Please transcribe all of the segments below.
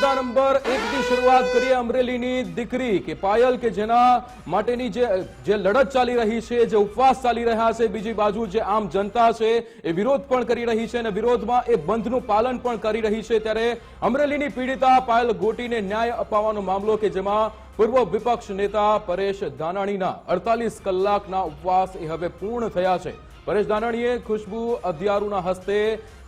મુદ્દા નંબર 1 થી શરૂઆત કરીએ। અમરેલીની દીકરી કે પાયલ કે જેના માટેની જે લડત ચાલી રહી છે, જે ઉપવાસ ચાલી રહ્યા છે, બીજી બાજુ જે આમ જનતા છે એ વિરોધ પણ કરી રહી છે અને વિરોધમાં એ બંધનું પાલન પણ કરી રહી છે। ત્યારે અમરેલીની પીડિતા પાયલ ગોટીને ન્યાય અપાવવાનો મામલો કે જેમાં પૂર્વ વિપક્ષ નેતા પરેશ ધાનાણીના 48 કલાકના ઉપવાસ એ હવે પૂર્ણ થયા છે। પરેશ ધાનાણીએ ખુશ્બુ અધિયારુના હસ્તે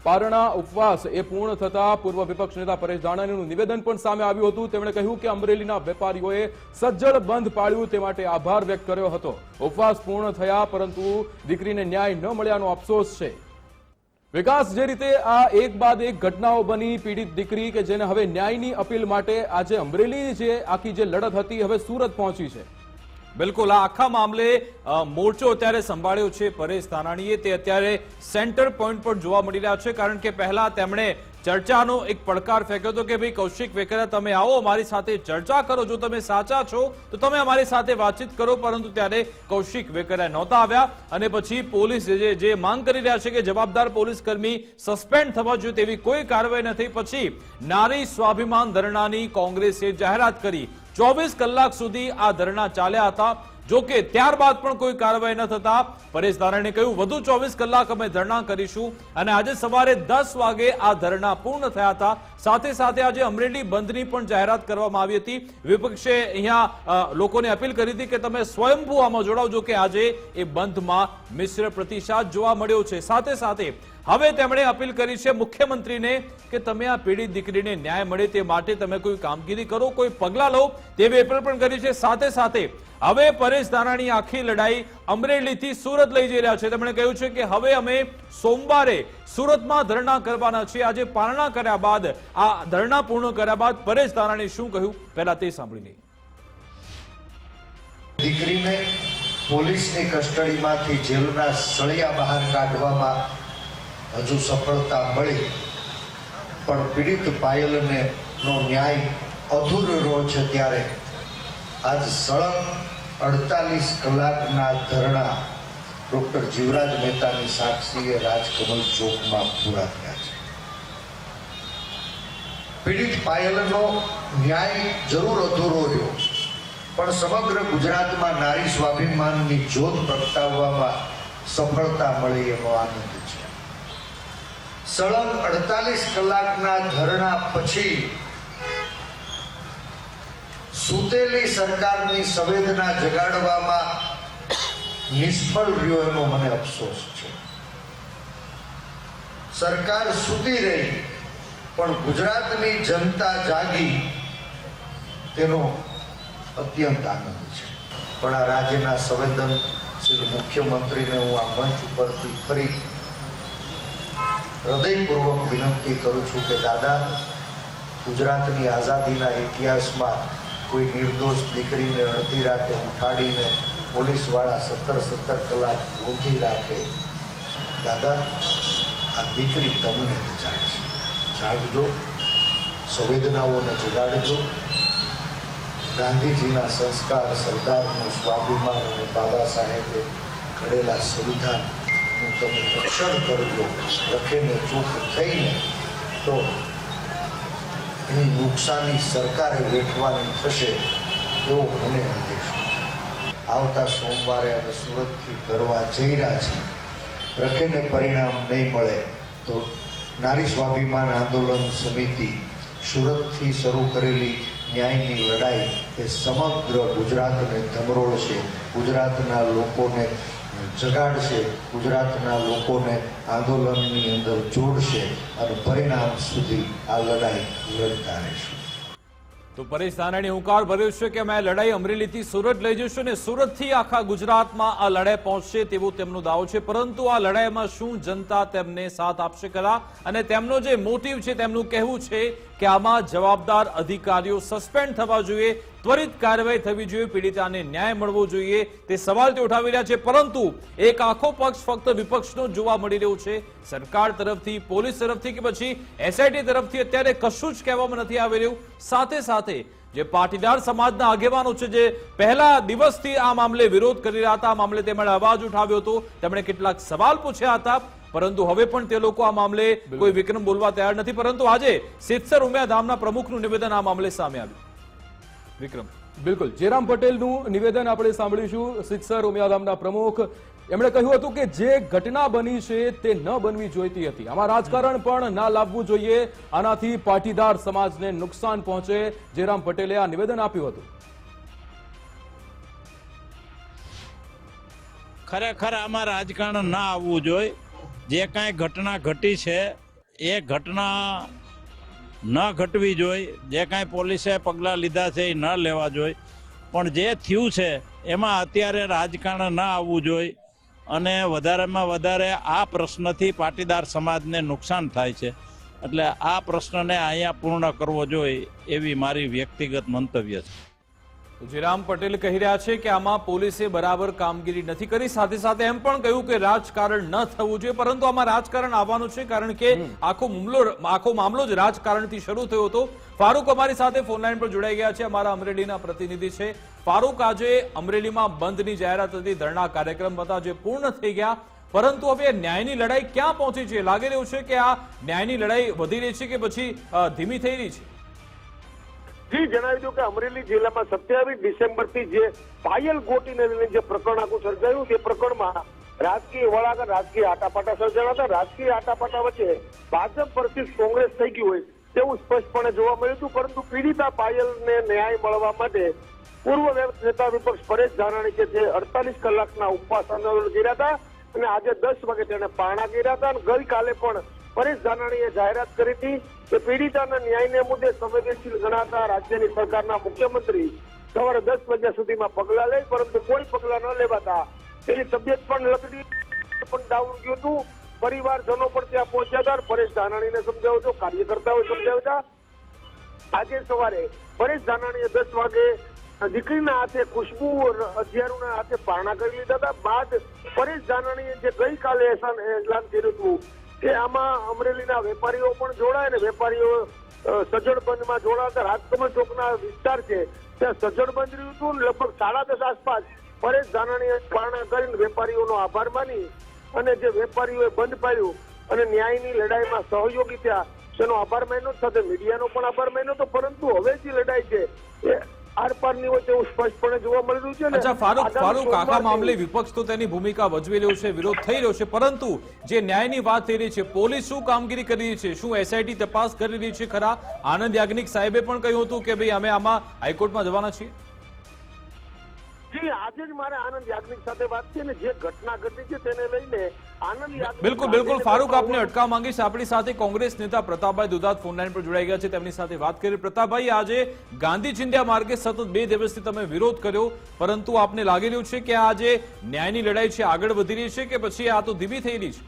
પારણા ઉપવાસ એ પૂર્ણ થતા પૂર્વ વિપક્ષ નેતા પરેશ ધાનાણીનું નિવેદન પણ સામે આવ્યું હતું। તેમણે કહ્યું કે અમરેલીના વેપારીઓએ સજ્જડ બંધ પાળ્યું તે માટે આભાર વ્યક્ત કર્યો હતો। ઉપવાસ પૂર્ણ થયા પરંતુ દીકરીને ન્યાય ન મળ્યાનો અફસોસ છે। વિકાસ, જે રીતે આ એક બાદ એક ઘટનાઓ બની, પીડિત દીકરી કે જેને હવે ન્યાયની અપીલ માટે આજે અમરેલી જે આખી જે લડત હતી હવે સુરત પહોંચી છે। બિલકુલ, આ આખા મામલે મોરચો અત્યારે સંભાળ્યો છે પરેશ ધાનાણીએ। તે અત્યારે સેન્ટર પોઈન્ટ પર જોવા મળી રહ્યા છે, કારણ કે પહેલા તેમણે ચર્ચાનો એક પડકાર ફેંક્યો હતો કે ભાઈ કૌશિક વેકરિયા, તમે આવો, અમારી સાથે ચર્ચા કરો, જો તમે સાચા છો તો તમે અમારી સાથે વાતચીત કરો, પરંતુ ત્યારે કૌશિક વેકરિયા નહોતા આવ્યા અને પછી પોલીસ જે માંગ કરી રહ્યા છે કે જવાબદાર પોલીસ કર્મી સસ્પેન્ડ થવા જોઈએ તેવી કોઈ કાર્યવાહી ન થઈ। પછી નારી સ્વાભિમાન ધરણાની કોંગ્રેસે જાહેરાત કરી। 24 કલાક સુધી આ ધરણા ચાલ્યા હતા, જો કે ત્યારબાદ પણ કોઈ કાર્યવાહી ન થતા પરેશ ધાનાણીએ કહ્યું વધુ 24 કલાક અમે ધરણા કરીશું અને આજે સવારે 10 વાગે આ ધરણા પૂર્ણ થયા હતા। સાથે સાથે આજે અમરેલી બંધની પણ જાહેરાત કરવામાં આવી હતી। વિપક્ષે અહીંયા લોકોને અપીલ કરી હતી કે તમે સ્વયંભૂ આમાં જોડાવજો, કે આજે એ બંધમાં મિશ્ર પ્રતિસાદ જોવા મળ્યો છે। સાથે સાથે હવે તેમણે અપીલ કરી છે મુખ્યમંત્રીને કે તમે આ પીડિત દીકરીને ન્યાય મળે તે માટે તમે કોઈ કામગીરી કરો, કોઈ પગલાં લો તેવી અપીલ પણ કરી છે। સાથે સાથે હવે પરેશ ધાનાણી આખી લડાઈ અમરેલીથી સુરત લઈ જઈ રહ્યા છે। તેમણે કહ્યું છે કે હવે અમે સોમવારે સુરતમાં ધરણા કરવાના છીએ। આજે પારણા કર્યા બાદ, આ ધરણા પૂર્ણ કર્યા બાદ પરેશ ધાનાણી શું કહ્યું પહેલા તે સાંભળી લઈએ। દીકરીને પોલીસની કસ્ટડીમાંથી જેલના સળિયા બહાર કાઢવામાં હજુ સફળતા મળી, પણ પીડિત પાયલને નો ન્યાય અધૂરો રહ્યો છે। ત્યારે આજ સળંગ 48 કલાકના ધરણા ડોક્ટર જીવરાજ મહેતાની સાક્ષીએ રાજકમલ ચોકમાં પૂરા થયા છે। પીડિત પાયલનો ન્યાય જરૂર અધૂરો રહ્યો, પણ સમગ્ર ગુજરાતમાં નારી સ્વાભિમાનની જ્યોત પ્રગટાવવામાં સફળતા મળી એનો આનંદ છે। સળંગ 48 કલાકના ધરણા પછી સૂતેલી સરકારની સંવેદના જગાડવામાં નિષ્ફળ રહ્યો એનો મને અફસોસ છે। સરકાર સૂતી રહી પણ ગુજરાતની જનતા જાગી, તેનો અત્યંત આનંદ છે। પણ આ રાજ્યના સંવેદનશીલ મુખ્યમંત્રીને હું આ મંચ ઉપરથી ફરી હૃદયપૂર્વક વિનંતી કરું છું કે દાદા, ગુજરાતની આઝાદીના ઇતિહાસમાં કોઈ નિર્દોષ દીકરીને અડધી રાતે ઉઠાડીને પોલીસવાળા 17 કલાક રોકી રાખે। દાદા, આ દીકરી તમને જાગશે, જાગજો, સંવેદનાઓને જગાડજો। ગાંધીજીના સંસ્કાર, સરદારનું સ્વાભિમાન અને બાબા સાહેબે ઘડેલા સંવિધાનનું તમે રક્ષણ કરજો। રખીને ચૂપ થઈને તો એની નુકસાની સરકારે વેઠવાની થશે એવો મને અંદેશ છે। આવતા સોમવારે અમે સુરતથી કરવા જઈ રહ્યા છીએ। રખીને પરિણામ નહીં મળે તો નારી સ્વાભિમાન આંદોલન સમિતિ સુરતથી શરૂ કરેલી ન્યાયની લડાઈ એ સમગ્ર ગુજરાતને ધમરોળશે, ગુજરાતના લોકોને જગાડશે, ગુજરાતના લોકોને આંદોલનની અંદર જોડશે અને પરિણામ સુધી આ લડાઈ લડતા રહેશું। તો પરેશ ધાનાણીએ હુંકાર ભર્યો છે કે અમે લડાઈ અમરેલીથી સુરત લઈ જઈશું અને સુરતથી આખા ગુજરાતમાં આ લડાઈ પહોંચશે તેવો તેમનો દાવો છે। પરંતુ આ લડાઈમાં શું જનતા તેમને સાથ આપશે ખરા? અને તેમનો જે મોટિવ છે, તેમનું કહેવું છે કે આમાં જવાબદાર અધિકારીઓ સસ્પેન્ડ થવા જોઈએ, ત્વરિત કાર્યવાહી થવી જોઈએ, પીડિતાને ન્યાય મળવો જોઈએ, તે સવાલ તે ઉઠાવી રહ્યા છે। પરંતુ એક આખો પક્ષ ફક્ત વિપક્ષનો જોવા મળી રહ્યો છે। સરકાર તરફથી, પોલીસ તરફથી કે પછી એસઆઈટી તરફથી અત્યારે કશું જ કહેવામાં નથી આવી રહ્યું। સાથે સાથે જે પાટીદાર સમાજના આગેવાનો છે, જે પહેલા દિવસથી આ મામલે વિરોધ કરી રહ્યા હતા, આ મામલે તેમણે અવાજ ઉઠાવ્યો હતો, તેમણે કેટલાક સવાલ પૂછ્યા હતા, પરંતુ હવે પણ તે લોકો આ મામલે કોઈ વિક્રમ બોલવા તૈયાર નથી. પરંતુ આજે સિત્સર ઉમિયાધામના પ્રમુખનું નિવેદન આ મામલે સામે આવ્યું. વિક્રમ, બિલકુલ, જયરામ પટેલનું નિવેદન આપણે સાંભળીશું. સિત્સર ઉમિયાધામના પ્રમુખ, એમણે કહ્યું હતું કે જે ઘટના બની છે તે ન બનવી જોઈતી હતી. આમાં રાજકારણ પણ ના લાવવું જોઈએ, આનાથી પાટીદાર સમાજને નુકસાન પહોંચે. જયરામ પટેલે આ નિવેદન આપ્યું હતું. ખરેખર આમાં રાજકારણ ના આવવું જોઈએ. જે કાંઈ ઘટના ઘટી છે એ ઘટના ન ઘટવી જોઈએ. જે કાંઈ પોલીસે પગલાં લીધા છે એ ન લેવા જોઈએ. પણ જે થયું છે એમાં અત્યારે રાજકારણ ના આવવું જોઈએ અને વધારેમાં વધારે આ પ્રશ્નથી પાટીદાર સમાજને નુકસાન થાય છે. એટલે આ પ્રશ્નને અહીંયા પૂર્ણ કરવો જોઈએ એવી મારી વ્યક્તિગત મંતવ્ય છે. જયરામ પટેલ કહી રહ્યા છે કે આમાં પોલીસે બરાબર કામગીરી નથી કરી. સાથે સાથે એમ પણ કહ્યું કે રાજકારણ ન થવું જોઈએ, પરંતુ આમાં રાજકારણ આવવાનું છે, કારણ કે આખો મામલો જ રાજકારણથી શરૂ થયો હતો. ફારૂક અમારી સાથે ફોનલાઈન પર જોડાઈ ગયા છે, અમારા અમરેલીના પ્રતિનિધિ છે. ફારૂક, આજે અમરેલીમાં બંધની જાહેરાત હતી, ધરણા કાર્યક્રમ હતા જે પૂર્ણ થઈ ગયા, પરંતુ હવે ન્યાયની લડાઈ ક્યાં પહોંચી છે? લાગી રહ્યું છે કે આ ન્યાયની લડાઈ વધી રહી છે કે પછી ધીમી થઈ રહી છે? જી, જણાવી દઉં કે અમરેલી જિલ્લામાં 27 ડિસેમ્બરથી જે પાયલ ગોટીને લઈને જે પ્રકરણ આખું સર્જાયું, તે પ્રકરણમાં રાજકીય વળાંક, રાજકીય આટાપાટા સર્જાયા હતા. રાજકીય આટાપાટા વચ્ચે ભાજપ versus કોંગ્રેસ થઈ ગયું હોય તેવું સ્પષ્ટપણે જોવા મળ્યું હતું. પરંતુ પીડિતા પાયલને ન્યાય મળવા માટે પૂર્વ નેતા વિપક્ષ પરેશ ધાનાણી છે જે 48 કલાકના ઉપવાસ આંદોલન કર્યા હતા અને આજે 10 વાગે તેને પારણા કર્યા હતા. અને ગઈકાલે પણ પરેશ ધાનાણીએ જાહેરાત કરી હતી કે પીડિતાના ન્યાયને મુદ્દે સંવેદનશીલ ગણાતા રાજ્યની સરકારના મુખ્યમંત્રી સવારે 10 વાગ્યા સુધીમાં પગલા લે, પરંતુ કોઈ પગલા ન લેવાતા તેની તબિયત પણ લગડી પણ ડાઉન ગયું હતું. પરિવારજનો પણ ત્યાં પહોંચ્યા હતા, પરેશ ધાનાણીને સમજાવ્યો હતો, કાર્યકર્તાઓ સમજાવ્યા હતા. આજે સવારે પરેશ ધાનાણીએ 10 વાગે દીકરીના હાથે, ખુશ્બુ અધિયારુના હાથે પારણા કરી લીધા હતા. બાદ પરેશ ધાનાણીએ જે ગઈકાલે એલાન કર્યું હતું કે આમાં અમરેલીના વેપારીઓ પણ જોડાય ને વેપારીઓ સજ્જડ જોડાતા રાજકમલ ચોકના વિસ્તાર છે ત્યાં સજ્જડ બંધ રહ્યું હતું. લગભગ 10:30 આસપાસ પરેશ ધાનાણીએ પારણા કરીને વેપારીઓનો આભાર માની અને જે વેપારીઓએ બંધ પાડ્યું અને ન્યાયની લડાઈમાં સહયોગી થયા તેનો આભાર માન્યો, સાથે મીડિયાનો પણ આભાર માન્યો હતો. પરંતુ હવે જે લડાઈ છે એ આરપારની હોય તેવું સ્પષ્ટપણે જોવા મળી રહ્યું છે. અચ્છા ફારૂક, આખા મામલે વિપક્ષ તો તેની ભૂમિકા ભજવી રહ્યો છે, વિરોધ થઈ રહ્યો છે, પરંતુ જે ન્યાયની વાત થઈ રહી છે, પોલીસ શું કામગીરી કરી રહી છે? શું એસઆઈટી તપાસ કરી રહી છે ખરા? આનંદ યાજ્ઞિક સાહેબે પણ કહ્યું હતું કે ભાઈ અમે આમાં હાઈકોર્ટમાં જવાના છીએ. જી, આજે જ મારે આનંદ યાજ્ઞિક સાથે વાત છે ને જે ઘટના ઘટી છે તેને લઈને આનંદ યાજ્ઞિક બિલકુલ ફારૂક, આપને અટકાવ માંગીશ. આપણી સાથે કોંગ્રેસ નેતા પ્રતાપભાઈ દુધાત ફોનલાઈન પર જોડાઈ ગયા છે, તેમની સાથે વાત કરી. પ્રતાપભાઈ, આજે ગાંધી ચિંધ્યા માર્ગે સતત 2 દિવસથી તમે વિરોધ કર્યો, પરંતુ આપને લાગી રહ્યું છે કે આ જે ન્યાયની લડાઈ છે આગળ વધી રહી છે કે પછી આ તો ધીમી થઈ રહી છે?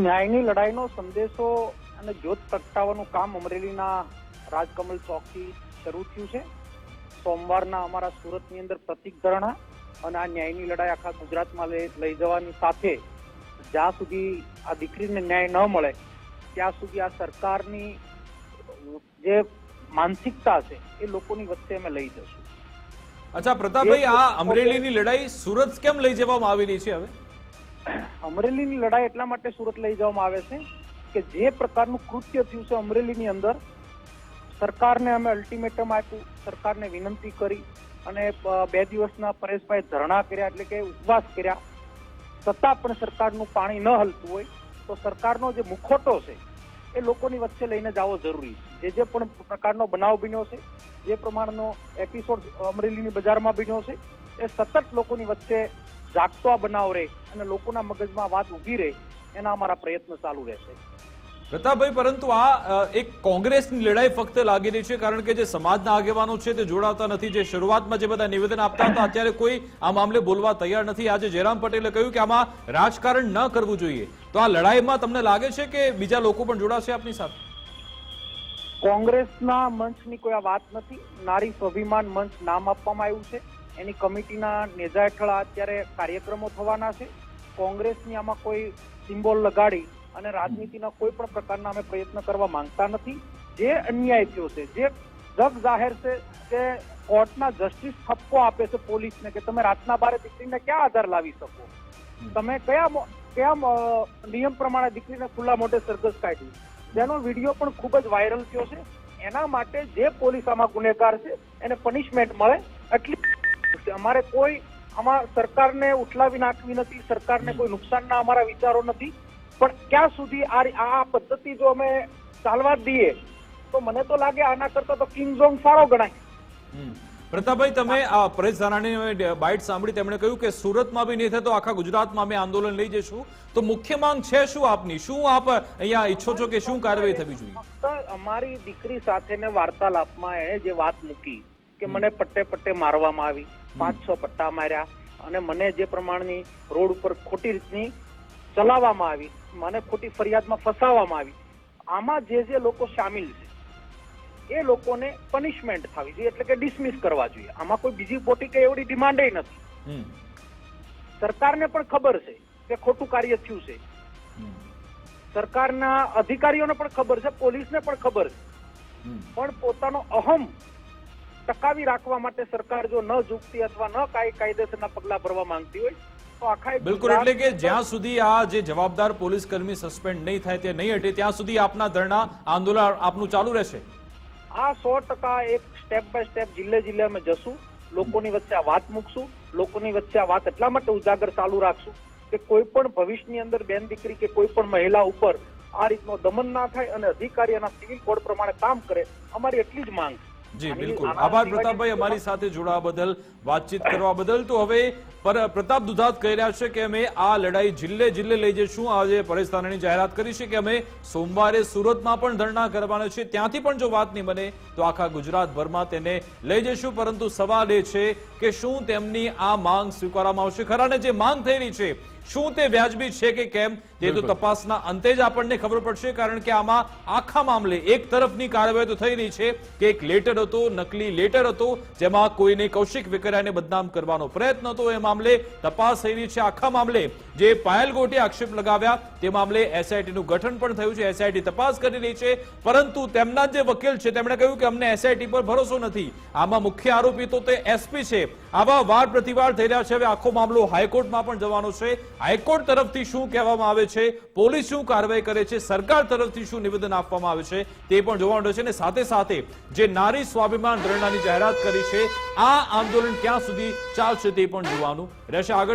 ન્યાયની લડાઈનો સંદેશો અને જ્યોત પ્રગટાવવાનું કામ અમરેલીના રાજકમલ ચોકથી શરૂ થયું છે. સોમવારના અમારા સુરતની અંદર પ્રતિક ધરણા અને આ ન્યાયની લડાઈ આખા ગુજરાતમાં લઈ જવાની સાથે જ્યાં સુધી આ દીકરીને ન્યાય ન મળે ત્યાં સુધી આ સરકારની જે માનસિકતા છે એ લોકોની વચ્ચે અમે લઈ જશું. અચ્છા પ્રતાપભાઈ, આ અમરેલીની લડાઈ સુરત કેમ લઈ જવામાં આવી રહી છે? હવે અમરેલીની લડાઈ એટલા માટે સુરત લઈ જવામાં આવે છે કે જે પ્રકારનું કૃત્ય થયું છે અમરેલીની અંદર, સરકારને અમે અલ્ટિમેટમ આપ્યું, સરકારને વિનંતી કરી અને 2 દિવસના પરેશભાઈ ધરણા કર્યા, એટલે કે ઉપવાસ કર્યા, છતાં પણ સરકારનું પાણી ન હલતું હોય તો સરકારનો જે મુખોટો છે એ લોકોની વચ્ચે લઈને જવો જરૂરી છે. જે પણ પ્રકારનો બનાવ બન્યો છે, જે પ્રમાણનો એપિસોડ અમરેલીની બજારમાં બન્યો છે, એ સતત લોકોની વચ્ચે જાગતો આ બનાવ રહે અને લોકોના મગજમાં વાત ઉભી રહે એના અમારા પ્રયત્ન ચાલુ રહેશે. પ્રતાપભાઈ, પરંતુ આ એક કોંગ્રેસની લડાઈ ફક્ત લાગી રહી છે, કારણ કે જે સમાજના આગેવાનો છે તે જોડાતા નથી. જે શરૂઆતમાં જે બધા નિવેદન આપતા હતા અત્યારે કોઈ આ મામલે બોલવા તૈયાર નથી. આજે જયરામ પટેલે કહ્યું કે આમાં રાજકારણ ન કરવું જોઈએ, તો આ લડાઈમાં તમને લાગે છે કે બીજા લોકો પણ જોડાશે આપની સાથે? કોંગ્રેસના મંચની કોઈ આ વાત નથી. નારી સ્વાભિમાન મંચ નામ આપવામાં આવ્યું છે, એની કમિટીના નેજા હેઠળ અત્યારે કાર્યક્રમો થવાના છે. કોંગ્રેસની આમાં કોઈ સિમ્બોલ લગાડી અને રાજનીતિના કોઈ પણ પ્રકારના અમે પ્રયત્ન કરવા માંગતા નથી. જે અન્યાય થયો છે, જે જગ જાહેર છે કે કોર્ટના જસ્ટિસ ઠપકો આપે છે પોલીસને કે તમે રાતના 12 દીકરીને ક્યાં આધાર લાવી શકો, તમે કયા નિયમ પ્રમાણે દીકરીને ખુલ્લા મોઢે સરઘસ કાઢી, જેનો વિડીયો પણ ખૂબ જ વાયરલ થયો છે. એના માટે જે પોલીસ આમાં ગુનેગાર છે એને પનિશમેન્ટ મળે એટલી અમારે કોઈ આમાં સરકારને ઉઠલાવી નાખવી નથી, સરકારને કોઈ નુકસાનના અમારા વિચારો નથી. પણ ક્યાં સુધી આ પદ્ધતિ જો અમે ચાલવા જ દઈએ તો મને તો લાગે આના કરતા તો કિંગ ઝોંગ સારો ગણાય. પ્રતાપભાઈ, તમે આ પરેશ ધાનાણીની બાઇટ સાંભળી, તેમણે કહ્યું કે સુરતમાં બી નહીં થાય તો આખા ગુજરાતમાં અમે આંદોલન લઈ જઈશું. તો મુખ્ય માંગ છે શું આપની? શું આપ અહીંયા ઈચ્છો છો કે શું કાર્યવાહી થવી જોઈએ? ફક્ત અમારી દીકરી સાથેને વાર્તાલાપમાં એણે જે વાત મૂકી કે મને પટ્ટે પટ્ટે મારવામાં આવી, 5-6 પટ્ટા માર્યા અને મને જે પ્રમાણની રોડ ઉપર ખોટી રીતની ચલાવવામાં આવી, મને ખોટી ફરિયાદમાં ફસાવવામાં આવી, આમાં જે લોકો શામિલ છે એ લોકોને પનિશમેન્ટ થવી જોઈએ, એટલે કે ડિસમિસ કરવા જોઈએ. આમાં કોઈ બીજી મોટી કે એવડી ડિમાન્ડ નથી. સરકારને પણ ખબર છે કે ખોટું કાર્ય થયું છે, સરકારના અધિકારીઓને પણ ખબર છે, પોલીસને પણ ખબર છે, પણ પોતાનો અહમ ટકાવી રાખવા માટે સરકાર જો ન ઝૂકતી અથવા ન કાયદેસરના પગલા ભરવા માંગતી હોય તો આખા બિલકુલ, એટલે કે જ્યાં સુધી આ જે જવાબદાર પોલીસ કર્મી સસ્પેન્ડ નહીં થાય, તે નહીં હટે, ત્યાં સુધી આપના ધરણા આંદોલન આપનું ચાલુ રહેશે. આ 100% એક સ્ટેપ બાય સ્ટેપ જિલ્લે અમે જશું, લોકોની વચ્ચે આ વાત મૂકશું, લોકોની વચ્ચે આ વાત એટલા માટે ઉજાગર ચાલુ રાખશું કે કોઈ પણ ભવિષ્યની અંદર બેન દીકરી કે કોઈ પણ મહિલા ઉપર આ રીતનો દમન ના થાય અને અધિકારી એના સિવિલ કોડ પ્રમાણે કામ કરે. અમારી એટલી જ માંગ છે. જી બિલકુલ, આભાર પ્રતાપભાઈ અમારી સાથે જોડાવા બદલ, વાતચીત કરવા બદલ. તો હવે પ્રતાપ દુધાત કહી રહ્યા છે કે અમે આ લડાઈ જિલ્લે લઈ જઈશું. આજે પરેશ ધાનાણી જાહેરાત કરી છે કે અમે સોમવારે સુરતમાં પણ ધરણા કરવાના છે, ત્યાંથી પણ જો વાત નહીં બને તો આખા ગુજરાતભરમાં તેને લઈ જઈશું. પરંતુ સવાલ એ છે કે શું તેમની આ માંગ સ્વીકારવામાં આવશે ખરા, ને જે માંગ થઈ રહી છે શું તે વ્યાજબી છે કે કેમ, તે તો તપાસના અંતે જ આપણને ખબર પડશે. કારણ કે આમાં આખા મામલે એક તરફની કાર્યવાહી તો થઈ રહી છે કે એક લેટર હતો, નકલી લેટર હતો, જેમાં કોઈને કૌશિક વેકરિયાને બદનામ કરવાનો પ્રયત્ન હતો. એ મામલે તપાસ થઈ રહી છે. આખા મામલે જે પાયલ ગોટે આક્ષેપ લગાવ્યા તે મામલે એસઆઈટીનું ગઠન પણ થયું છે, એસઆઈટી તપાસ કરી રહી છે. પરંતુ તેમના જે વકીલ છે તેમણે કહ્યું કે અમને એસઆઈટી પર ભરોસો નથી, આમાં મુખ્ય આરોપી તો તે એસપી છે. આવા વાર પ્રતિવાર થઈ રહ્યા છે. હવે આખો મામલો હાઈકોર્ટમાં પણ જવાનો છે. હાઈકોર્ટ તરફથી શું કહેવામાં આવે છે, પોલીસ શું કાર્યવાહી કરે છે, સરકાર તરફથી શું નિવેદન આપવામાં આવે છે, તે પણ જોવાનું રહેશે. અને સાથે સાથે જે નારી સ્વાભિમાન ધરણાની જાહેરાત કરી છે, આ આંદોલન ક્યાં સુધી ચાલશે તે પણ જોવાનું રહેશે. આગળ